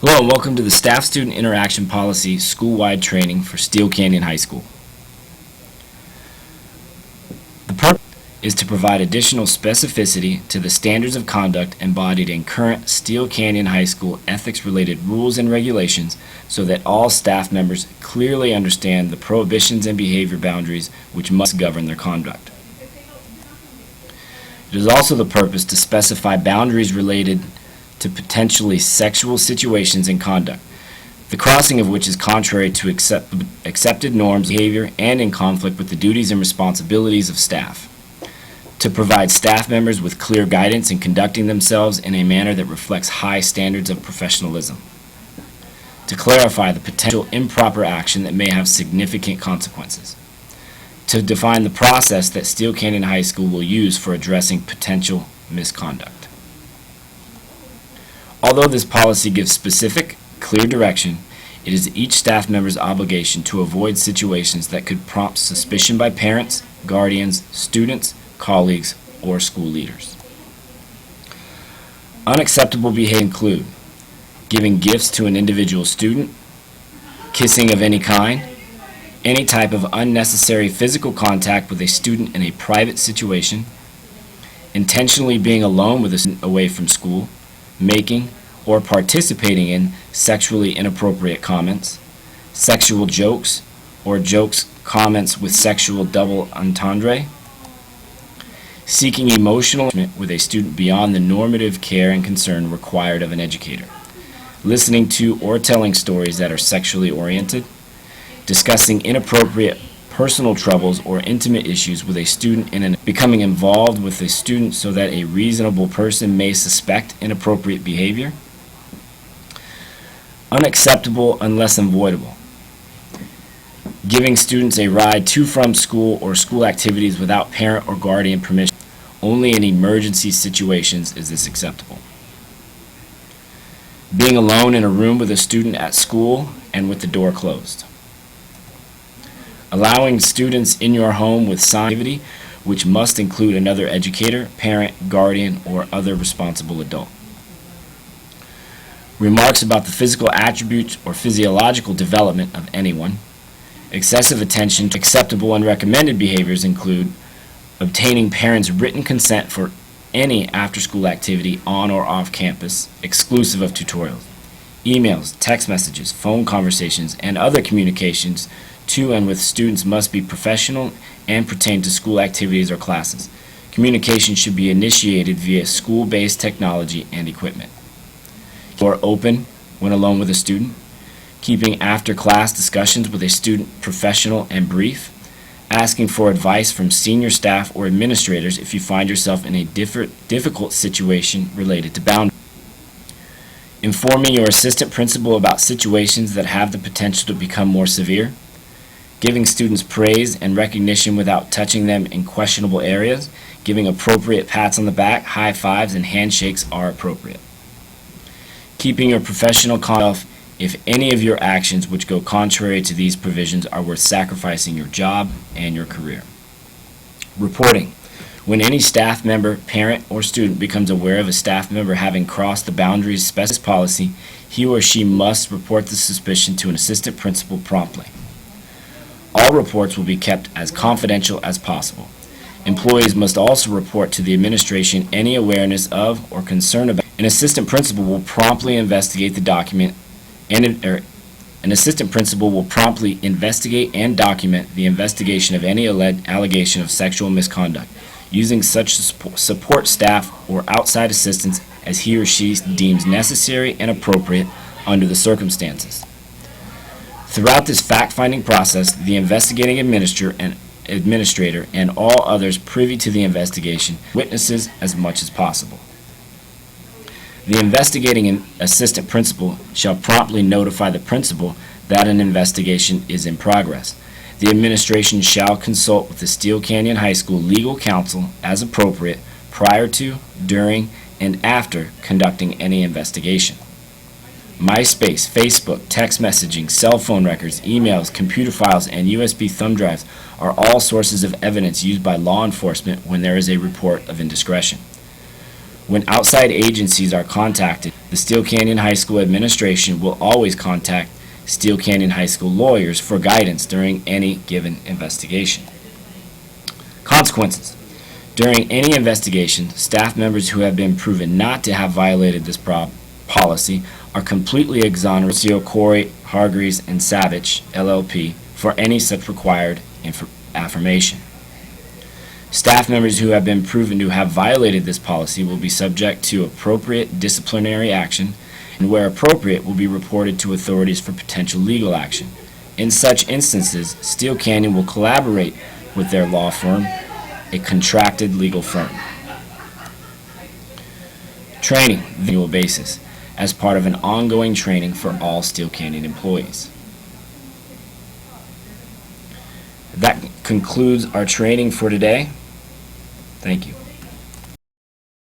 Hello and welcome to the Staff-Student Interaction Policy School-Wide Training for Steele Canyon High School. The purpose is to provide additional specificity to the standards of conduct embodied in current Steele Canyon High School ethics-related rules and regulations so that all staff members clearly understand the prohibitions and behavior boundaries which must govern their conduct. It is also the purpose to specify boundaries related to potentially sexual situations and conduct, the crossing of which is contrary to accepted norms, behavior, and in conflict with the duties and responsibilities of staff. To provide staff members with clear guidance in conducting themselves in a manner that reflects high standards of professionalism. To clarify the potential improper action that may have significant consequences. To define the process that Steele Canyon High School will use for addressing potential misconduct. Although this policy gives specific, clear direction, it is each staff member's obligation to avoid situations that could prompt suspicion by parents, guardians, students, colleagues, or school leaders. Unacceptable behavior include giving gifts to an individual student, kissing of any kind, any type of unnecessary physical contact with a student in a private situation, intentionally being alone with a student away from school, making or participating in sexually inappropriate comments, sexual jokes or comments with sexual double entendre, seeking emotional engagement with a student beyond the normative care and concern required of an educator, listening to or telling stories that are sexually oriented, discussing inappropriate personal troubles or intimate issues with a student becoming involved with a student so that a reasonable person may suspect inappropriate behavior. Unacceptable unless avoidable. Giving students a ride to from school or school activities without parent or guardian permission. Only in emergency situations is this acceptable. Being alone in a room with a student at school and with the door closed. Allowing students in your home with activity, which must include another educator, parent, guardian, or other responsible adult. Remarks about the physical attributes or physiological development of anyone. Excessive attention to acceptable and recommended behaviors include obtaining parents' written consent for any after-school activity on or off campus, exclusive of tutorials. Emails, text messages, phone conversations, and other communications to and with students must be professional and pertain to school activities or classes. Communication should be initiated via school-based technology and equipment. Or open when alone with a student. Keeping after-class discussions with a student professional and brief. Asking for advice from senior staff or administrators if you find yourself in a difficult situation related to boundaries. Informing your assistant principal about situations that have the potential to become more severe. Giving students praise and recognition without touching them in questionable areas. Giving appropriate pats on the back, high fives, and handshakes are appropriate. Keeping your professional conduct if any of your actions which go contrary to these provisions are worth sacrificing your job and your career. Reporting. When any staff member, parent, or student becomes aware of a staff member having crossed the boundaries specified in policy, he or she must report the suspicion to an assistant principal promptly. All reports will be kept as confidential as possible. Employees must also report to the administration any awareness of or concern about. An assistant principal will promptly investigate the document an assistant principal will promptly investigate and document the investigation of any allegation of sexual misconduct, using such support staff or outside assistance as he or she deems necessary and appropriate under the circumstances. Throughout this fact-finding process, the investigating administrator and all others privy to the investigation witnesses as much as possible. The investigating assistant principal shall promptly notify the principal that an investigation is in progress. The administration shall consult with the Steele Canyon High School legal counsel as appropriate prior to, during, and after conducting any investigation. MySpace, Facebook, text messaging, cell phone records, emails, computer files, and USB thumb drives are all sources of evidence used by law enforcement when there is a report of indiscretion. When outside agencies are contacted, The Steel Canyon High School administration will always contact Steel Canyon High School lawyers for guidance during any given investigation. Consequences. During any investigation, staff members who have been proven not to have violated this policy are completely exonerated. Corey, Hargreaves, and Savage, LLP, for any such required affirmation. Staff members who have been proven to have violated this policy will be subject to appropriate disciplinary action, and where appropriate will be reported to authorities for potential legal action. In such instances, Steel Canyon will collaborate with their law firm, a contracted legal firm. Training, on an annual basis, as part of an ongoing training for all Steel Canyon employees. That concludes our training for today. Thank you.